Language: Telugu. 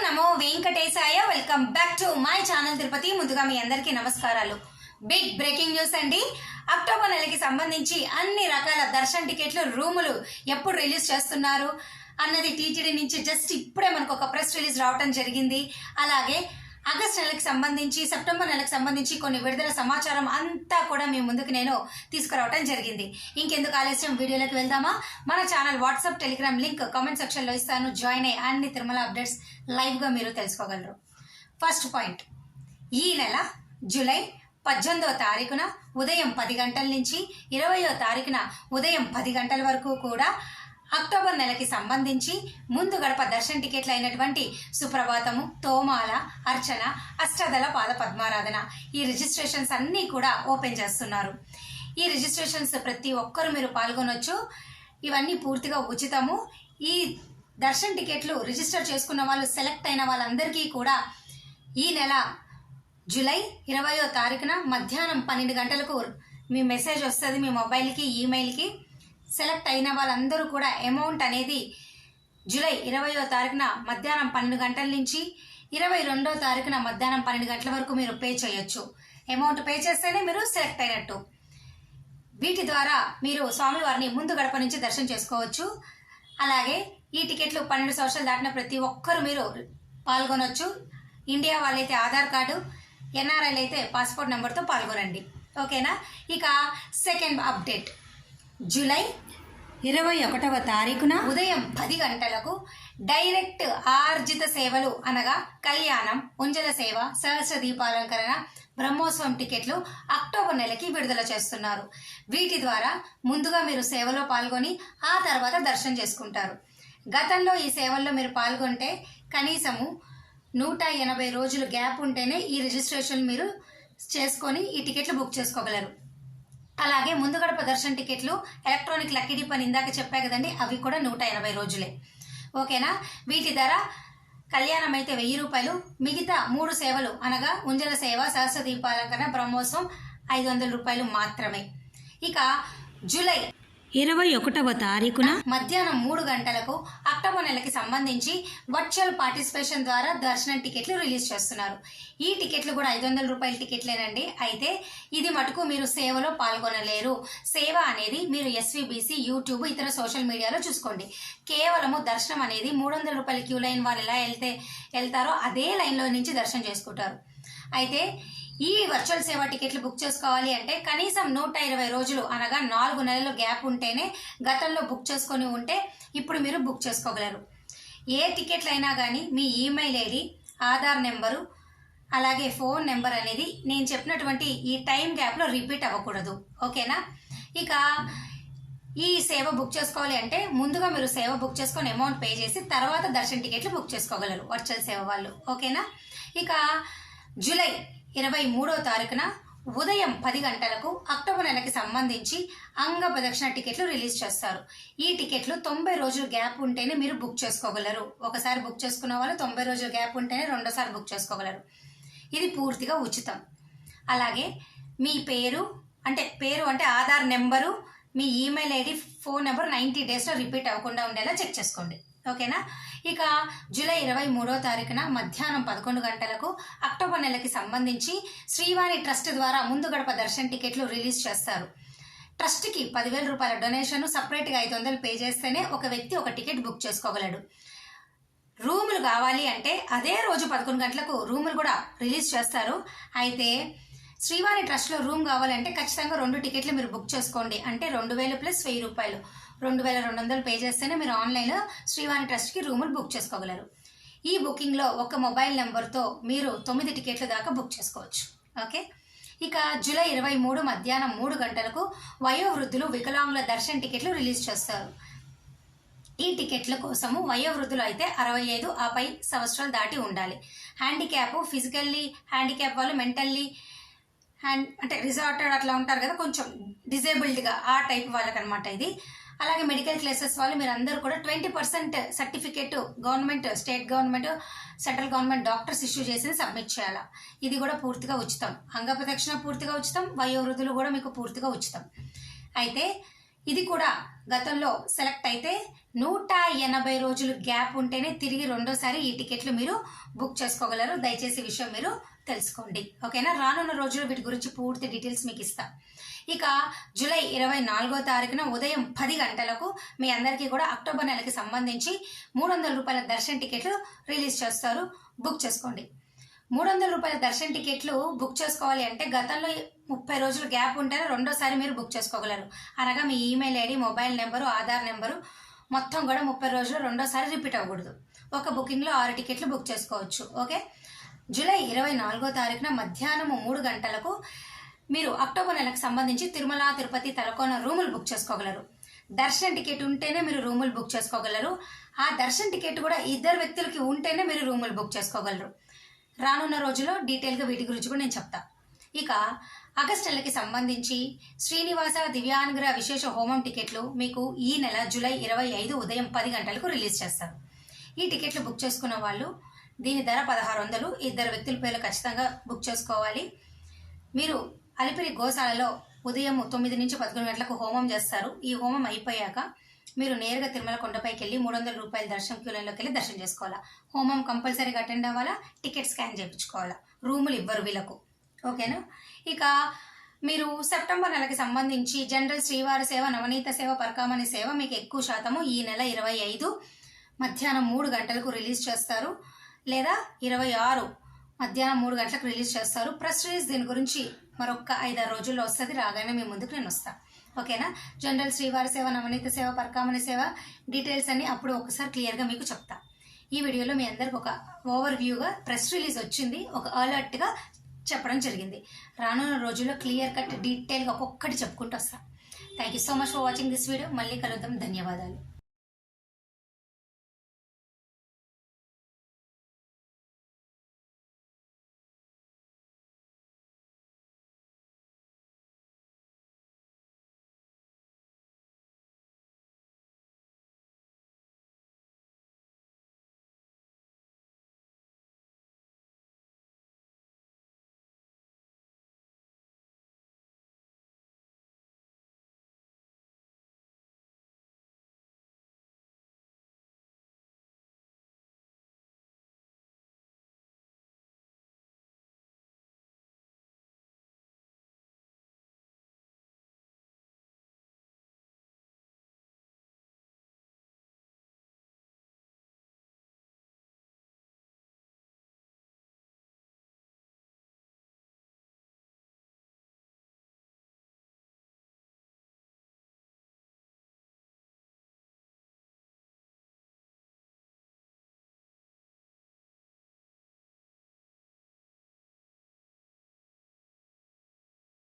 Namo Venkatesaya. Welcome back to my channel Tirupati. ముందుగా మీ అందరికీ నమస్కారాలు. బిగ్ బ్రేకింగ్ న్యూస్ అండి. అక్టోబర్ నెలకి సంబంధించి అన్ని రకాల దర్శన్ టికెట్లు రూములు ఎప్పుడు రిలీజ్ చేస్తున్నారు అన్నది టీటీడీ నుంచి జస్ట్ ఇప్పుడే మనకు ఒక ప్రెస్ రిలీజ్ రావడం జరిగింది. అలాగే ఆగస్ట్ నెలకు సంబంధించి సెప్టెంబర్ నెలకు సంబంధించి కొన్ని విడుదల సమాచారం అంతా కూడా మీ ముందుకు నేను తీసుకురావడం జరిగింది. ఇంకెందుకు ఆలస్యం, వీడియోలోకి వెళ్దామా? మన channel WhatsApp Telegram link comment సెక్షన్లో ఇస్తాను. జాయిన్ అయ్యి అన్ని తిరుమల అప్డేట్స్ లైవ్గా మీరు తెలుసుకోగలరు. ఫస్ట్ పాయింట్, ఈ నెల జూలై 18వ తారీఖున ఉదయం 10 గంటల నుంచి 20వ తారీఖున ఉదయం 10 గంటల వరకు కూడా అక్టోబర్ నెలకి సంబంధించి ముందు గడప దర్శన టికెట్లు అయినటువంటి సుప్రభాతము, తోమాల, అర్చన, అష్టదళ పాద పద్మారాధన ఈ రిజిస్ట్రేషన్స్ అన్నీ కూడా ఓపెన్ చేస్తున్నారు. ఈ రిజిస్ట్రేషన్స్ ప్రతి ఒక్కరు మీరు పాల్గొనొచ్చు. ఇవన్నీ పూర్తిగా ఉచితము. ఈ దర్శన టికెట్లు రిజిస్టర్ చేసుకున్న వాళ్ళు, సెలెక్ట్ అయిన వాళ్ళందరికీ కూడా ఈ నెల జూలై 20వ తారీఖున మధ్యాహ్నం 12 గంటలకు మీ మెసేజ్ వస్తుంది మీ మొబైల్కి, ఈమెయిల్కి. సెలెక్ట్ అయిన వాళ్ళందరూ కూడా అమౌంట్ అనేది జూలై 20వ తారీఖున మధ్యాహ్నం 12 గంటల నుంచి 22వ తారీఖున మధ్యాహ్నం 12 గంటల వరకు మీరు పే చేయొచ్చు. అమౌంట్ పే చేస్తేనే మీరు సెలెక్ట్ అయినట్టు. వీటి ద్వారా మీరు స్వామివారిని ముందు గడప నుంచి దర్శనం చేసుకోవచ్చు. అలాగే ఈ టికెట్లు 12 సంవత్సరాలు దాటిన ప్రతి ఒక్కరు మీరు పాల్గొనవచ్చు. ఇండియా వాళ్ళైతే ఆధార్ కార్డు, ఎన్ఆర్ఐలు అయితే పాస్పోర్ట్ నెంబర్తో పాల్గొనండి. ఓకేనా? ఇక సెకండ్ అప్డేట్, జూలై 21వ తారీఖున ఉదయం 10 గంటలకు డైరెక్ట్ ఆర్జిత సేవలు అనగా కళ్యాణం, ఉంజల సేవ, సహస్ర దీపాలంకరణ, బ్రహ్మోత్సవం టికెట్లు అక్టోబర్ నెలకి విడుదల చేస్తున్నారు. వీటి ద్వారా ముందుగా మీరు సేవలో పాల్గొని ఆ తర్వాత దర్శనం చేసుకుంటారు. గతంలో ఈ సేవల్లో మీరు పాల్గొంటే కనీసము 180 రోజులు గ్యాప్ ఉంటేనే ఈ రిజిస్ట్రేషన్ మీరు చేసుకొని ఈ టికెట్లు బుక్ చేసుకోగలరు. అలాగే ముందు గడప దర్శన టికెట్లు ఎలక్ట్రానిక్ లక్కీ డిప్ అని ఇందాక చెప్పా కదండి, అవి కూడా 180 రోజులే. ఓకేనా? వీటి ధర కళ్యాణం అయితే 1000 రూపాయలు, మిగతా 3 సేవలు అనగా ఉంజల సేవ, సహస్ర దీపాలంకరణ, బ్రహ్మోత్సవం 500 రూపాయలు మాత్రమే. ఇక జూలై 21వ తారీఖున మధ్యాహ్నం 3 గంటలకు అక్టోబర్ నెలకి సంబంధించి వర్చువల్ పార్టిసిపేషన్ ద్వారా దర్శనం టికెట్లు రిలీజ్ చేస్తున్నారు. ఈ టికెట్లు కూడా 500 రూపాయల టికెట్లేనండి. అయితే ఇది మటుకు మీరు సేవలో పాల్గొనలేరు. సేవ అనేది మీరు ఎస్వీబీసీ, యూట్యూబ్, ఇతర సోషల్ మీడియాలో చూసుకోండి. కేవలము దర్శనం అనేది 300 రూపాయల క్యూ లైన్ వాళ్ళు ఎలా వెళ్తారో అదే లైన్లో నుంచి దర్శనం చేసుకుంటారు. అయితే ఈ వర్చువల్ సేవ టికెట్లు బుక్ చేసుకోవాలి అంటే కనీసం 120 రోజులు అనగా 4 నెలలు గ్యాప్ ఉంటేనే, గతంలో బుక్ చేసుకొని ఉంటే ఇప్పుడు మీరు బుక్ చేసుకోగలరు. ఏ టికెట్లు అయినా కానీ మీ ఈమెయిల్ ఐడి, ఆధార్ నెంబరు, అలాగే ఫోన్ నెంబర్ అనేది నేను చెప్పినటువంటి ఈ టైం గ్యాప్లో రిపీట్ అవ్వకూడదు. ఓకేనా? ఇక ఈ సేవ బుక్ చేసుకోవాలి అంటే ముందుగా మీరు సేవ బుక్ చేసుకొని అమౌంట్ పే చేసి తర్వాత దర్శన టికెట్లు బుక్ చేసుకోగలరు వర్చువల్ సేవ వాళ్ళు. ఓకేనా? ఇక జూలై 23వ తారీఖున ఉదయం 10 గంటలకు అక్టోబర్ నెలకి సంబంధించి అంగ ప్రదక్షిణ టికెట్లు రిలీజ్ చేస్తారు. ఈ టికెట్లు 90 రోజులు గ్యాప్ ఉంటేనే మీరు బుక్ చేసుకోగలరు. ఒకసారి బుక్ చేసుకున్న వాళ్ళు 90 రోజులు గ్యాప్ ఉంటేనే రెండోసారి బుక్ చేసుకోగలరు. ఇది పూర్తిగా ఉచితం. అలాగే మీ పేరు అంటే ఆధార్ నెంబరు, మీ ఈమెయిల్ ఐడి, ఫోన్ నెంబర్ 90 డేస్లో రిపీట్ అవ్వకుండా ఉండేలా చెక్ చేసుకోండి. ఓకేనా? ఇక జూలై 23వ తారీఖున మధ్యాహ్నం 11 గంటలకు అక్టోబర్ నెలకి సంబంధించి శ్రీవాణి ట్రస్ట్ ద్వారా ముందు గడప దర్శన టికెట్లు రిలీజ్ చేస్తారు. ట్రస్ట్కి 10,000 రూపాయల డొనేషన్, సపరేట్గా 500 పే చేస్తేనే ఒక వ్యక్తి ఒక టికెట్ బుక్ చేసుకోగలడు. రూములు కావాలి అంటే అదే రోజు 11 గంటలకు రూములు కూడా రిలీజ్ చేస్తారు. అయితే శ్రీవాణి ట్రస్ట్లో రూమ్ కావాలంటే ఖచ్చితంగా 2 టికెట్లు మీరు బుక్ చేసుకోండి. అంటే 2000 ప్లస్ 1000 రూపాయలు, 2200 పే చేస్తేనే మీరు ఆన్లైన్లో శ్రీవాణి ట్రస్ట్కి రూములు బుక్ చేసుకోగలరు. ఈ బుకింగ్లో ఒక మొబైల్ నెంబర్తో మీరు 9 టికెట్ల దాకా బుక్ చేసుకోవచ్చు. ఓకే? ఇక జూలై 23 మధ్యాహ్నం 3 గంటలకు వయోవృద్ధులు, వికలాంగుల దర్శన టికెట్లు రిలీజ్ చేస్తారు. ఈ టికెట్ల కోసము వయోవృద్ధులు అయితే 65 ఆపై సంవత్సరాలు దాటి ఉండాలి. హ్యాండిక్యాప్, ఫిజికల్లీ హ్యాండిక్యాప్ వాళ్ళు, మెంటల్లీ అంటే రిజార్టెడ్ అట్లా ఉంటారు కదా, కొంచెం డిజేబుల్డ్గా ఆ టైప్ వాళ్ళకనమాట ఇది. అలాగే మెడికల్ క్లాసెస్ వాళ్ళు మీరు అందరూ కూడా 20% certificate government, state government, central government doctors issue చేసి సబ్మిట్ చేయాలా. ఇది కూడా పూర్తిగా ఉచితం. అంగ ప్రదక్షిణ పూర్తిగా ఉచితం, వయోవృద్ధులు కూడా మీకు పూర్తిగా ఉచితం. అయితే ఇది కూడా గతంలో సెలెక్ట్ అయితే 180 రోజులు గ్యాప్ ఉంటేనే తిరిగి రెండోసారి ఈ టికెట్లు మీరు బుక్ చేసుకోగలరు. దయచేసి ఈ విషయం మీరు తెలుసుకోండి. ఓకేనా? రానున్న రోజులు వీటి గురించి పూర్తి డీటెయిల్స్ మీకు ఇస్తా. ఇక జూలై 24వ తారీఖున ఉదయం 10 గంటలకు మీ అందరికీ కూడా అక్టోబర్ నెలకి సంబంధించి 300 రూపాయల దర్శన్ టికెట్లు రిలీజ్ చేస్తారు. బుక్ చేసుకోండి. 300 రూపాయల దర్శన్ టికెట్లు బుక్ చేసుకోవాలి అంటే గతంలో 30 రోజులు గ్యాప్ ఉంటేనే రెండోసారి మీరు బుక్ చేసుకోగలరు. అనగా మీ email ID, mobile number, Aadhaar number మొత్తం కూడా 30 రోజులు రెండోసారి రిపీట్ అవ్వకూడదు. ఒక బుకింగ్లో 6 టికెట్లు బుక్ చేసుకోవచ్చు. ఓకే? జూలై 24వ తారీఖున మధ్యాహ్నం 3 గంటలకు మీరు అక్టోబర్ నెలకు సంబంధించి తిరుమల, తిరుపతి, తలకోన రూములు బుక్ చేసుకోగలరు. దర్శన్ టికెట్ ఉంటేనే మీరు రూములు బుక్ చేసుకోగలరు. ఆ దర్శన్ టికెట్ కూడా 2 వ్యక్తులకి ఉంటేనే మీరు రూములు బుక్ చేసుకోగలరు. రానున్న రోజుల్లో డీటెయిల్గా వీటి గురించి కూడా నేను చెప్తా. ఇక ఆగస్టు నెలకి సంబంధించి శ్రీనివాస దివ్యానుగ్రహ విశేష హోమం టికెట్లు మీకు ఈ నెల జూలై 25 ఉదయం 10 గంటలకు రిలీజ్ చేస్తారు. ఈ టికెట్లు బుక్ చేసుకున్న వాళ్ళు దీని ధర 1600. 2 వ్యక్తుల పేర్లు ఖచ్చితంగా బుక్ చేసుకోవాలి. మీరు అలిపిరి గోశాలలో ఉదయం 9 నుంచి 11 గంటలకు హోమం చేస్తారు. ఈ హోమం అయిపోయాక మీరు నేరుగా తిరుమల కొండపైకి వెళ్ళి 300 రూపాయల దర్శనం క్యూ లైన్లోకి వెళ్ళి దర్శనం చేసుకోవాలా. హోమం కంపల్సరీగా అటెండ్ అవ్వాలా. టికెట్ స్కాన్ చేయించుకోవాలా. రూములు ఇవ్వరు వీళ్ళకు. ఓకేనా? ఇక మీరు సెప్టెంబర్ నెలకి సంబంధించి జనరల్ శ్రీవారి సేవ, నవనీత సేవ, పరకామణి సేవ మీకు ఎక్కువ శాతము ఈ నెల 25 మధ్యాహ్నం 3 గంటలకు రిలీజ్ చేస్తారు. లేదా 26 మధ్యాహ్నం 3 గంటలకు రిలీజ్ చేస్తారు. ప్రెస్ రిలీజ్ దీని గురించి మరొక 5-6 రోజుల్లో వస్తుంది. రాగానే మీ ముందుకు నేను వస్తాను. ఓకేనా? జనరల్ శ్రీవారి సేవ, నవనీత సేవ, పరకామణి సేవ డీటెయిల్స్ అన్ని అప్పుడు ఒకసారి క్లియర్గా మీకు చెప్తా. ఈ వీడియోలో మీ అందరికి ఒక ఓవర్ వ్యూగా ప్రెస్ రిలీజ్ వచ్చింది, ఒక అలర్ట్గా చెప్పడం జరిగింది. రానున్న రోజుల్లో క్లియర్ కట్ డీటెయిల్గా ఒక్కొక్కటి చెప్పుకుంటూ వస్తాను. Thank you so much for watching this video. మళ్ళీ కలుద్దాం. ధన్యవాదాలు.